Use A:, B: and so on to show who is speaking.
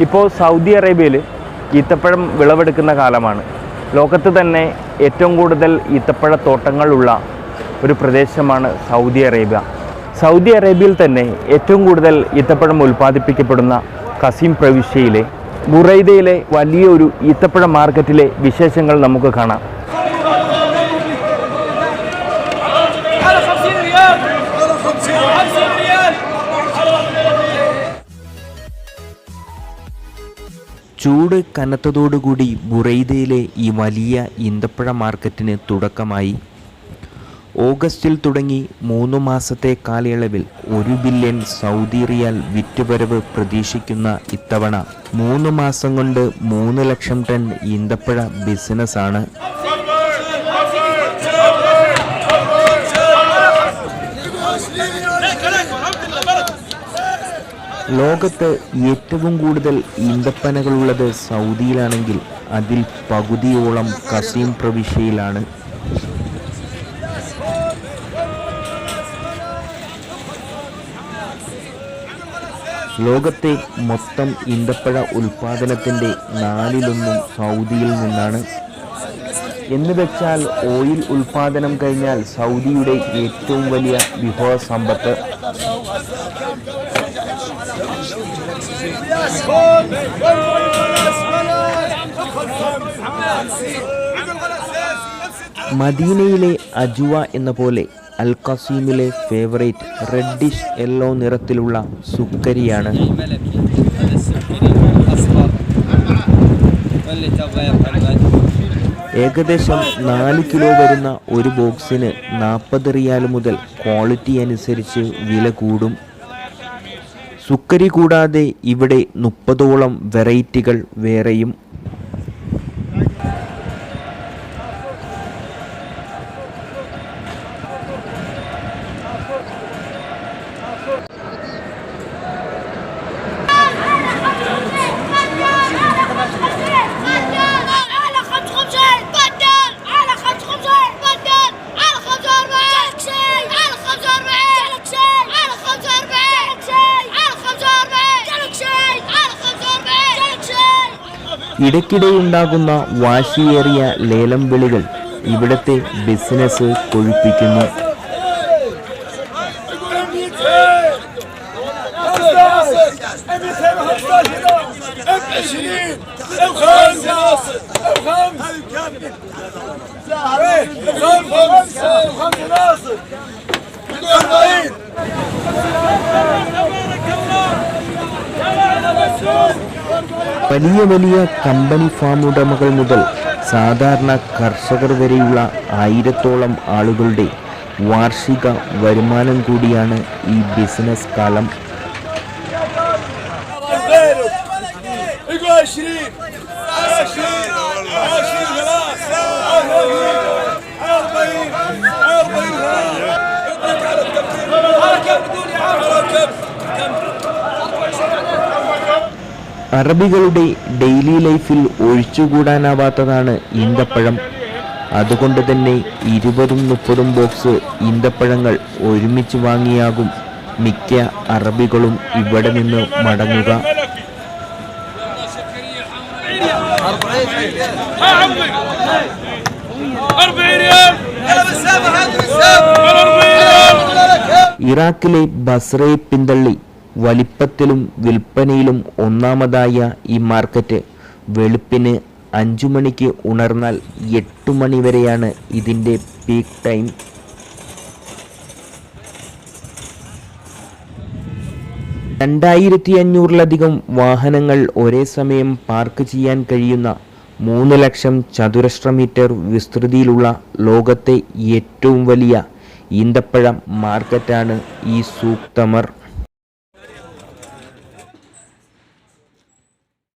A: ഇപ്പോൾ സൗദി അറേബ്യയിൽ ഈത്തപ്പഴം വിളവെടുക്കുന്ന കാലമാണ്. ലോകത്ത് തന്നെ ഏറ്റവും കൂടുതൽ ഈത്തപ്പഴത്തോട്ടങ്ങളുള്ള ഒരു പ്രദേശമാണ് സൗദി അറേബ്യ. സൗദി അറേബ്യയിൽ തന്നെ ഏറ്റവും കൂടുതൽ ഈത്തപ്പഴം ഉൽപ്പാദിപ്പിക്കപ്പെടുന്ന ഖസീം പ്രവിശ്യയിലെ ബുറൈദയിലെ വലിയൊരു ഈത്തപ്പഴ മാർക്കറ്റിലെ വിശേഷങ്ങൾ നമുക്ക് കാണാം. ചൂട് കനത്തതോടുകൂടി ബുറൈദയിലെ ഈ വലിയ ഈന്തപ്പഴ മാർക്കറ്റിന് തുടക്കമായി. ഓഗസ്റ്റിൽ തുടങ്ങി 3 മാസത്തെ കാലയളവിൽ 1 ബില്യൺ സൗദി റിയാൽ വിറ്റുവരവ് പ്രതീക്ഷിക്കുന്ന ഇത്തവണ 3 മാസം കൊണ്ട് 3 ലക്ഷം ടൺ ഈന്തപ്പഴ ബിസിനസ്സാണ്. ലോകത്ത് ഏറ്റവും കൂടുതൽ ഈന്തപ്പനകളുള്ളത് സൗദിയിലാണെങ്കിൽ അതിൽ പകുതിയോളം ഖസീം പ്രവിശ്യയിലാണ്. ലോകത്തെ മൊത്തം ഈന്തപ്പഴ ഉൽപ്പാദനത്തിൻ്റെ 4/1 സൗദിയിൽ നിന്നാണ്. എന്നുവെച്ചാൽ ഓയിൽ ഉൽപ്പാദനം കഴിഞ്ഞാൽ സൗദിയുടെ ഏറ്റവും വലിയ വിഭവസമ്പത്ത്. മദീനയിലെ അജുവ എന്ന പോലെ അൽ ഖസീമിലെ ഫേവറേറ്റ് റെഡിഷ് യെല്ലോ നിറത്തിലുള്ള സുക്കരിയാണ്. ഏകദേശം 4 കിലോ വരുന്ന ഒരു ബോക്സിന് 40 റിയാൽ മുതൽ ക്വാളിറ്റി അനുസരിച്ച് വില കൂടും. സുക്കരി കൂടാതെ ഇവിടെ 30ഓളം വെറൈറ്റികൾ വേറെയും. ഇടയ്ക്കിടെയുണ്ടാകുന്ന വാശിയേറിയ ലേലം വിളികൾ ഇവിടുത്തെ ബിസിനസ് കൊഴുപ്പിക്കുന്നു. വലിയ വലിയ കമ്പനി ഫാം ഉടമകൾ മുതൽ സാധാരണ കർഷകർ വരെയുള്ള 1000ഓളം ആളുകളുടെ വാർഷിക വരുമാനം കൂടിയാണ് ഈ ബിസിനസ് കാലം. അറബികളുടെ ഡെയിലി ലൈഫിൽ ഒഴിച്ചുകൂടാനാവാത്തതാണ് ഈന്തപ്പഴം. അതുകൊണ്ട് തന്നെ 20-30 ബോക്സ് ഈന്തപ്പഴങ്ങൾ ഒരുമിച്ച് വാങ്ങിയാകും മിക്ക അറബികളും ഇവിടെ നിന്ന് മടങ്ങുക. ഇറാഖിലെ ബസ്രയെ പിന്തള്ളി വലിപ്പത്തിലും വിൽപ്പനയിലും ഒന്നാമതായ ഈ മാർക്കറ്റ് വെളുപ്പിന് 5 മണിക്ക് ഉണർന്നാൽ 8 മണി വരെയാണ് ഇതിൻ്റെ പീക്ക് ടൈം. $2500-ലധികം വാഹനങ്ങൾ ഒരേ സമയം പാർക്ക് ചെയ്യാൻ കഴിയുന്ന 3 ലക്ഷം ചതുരശ്ര മീറ്റർ വിസ്തൃതിയിലുള്ള ലോകത്തെ ഏറ്റവും വലിയ ഈന്തപ്പഴ മാർക്കറ്റാണ് ഈ സൂഖ് തമർ.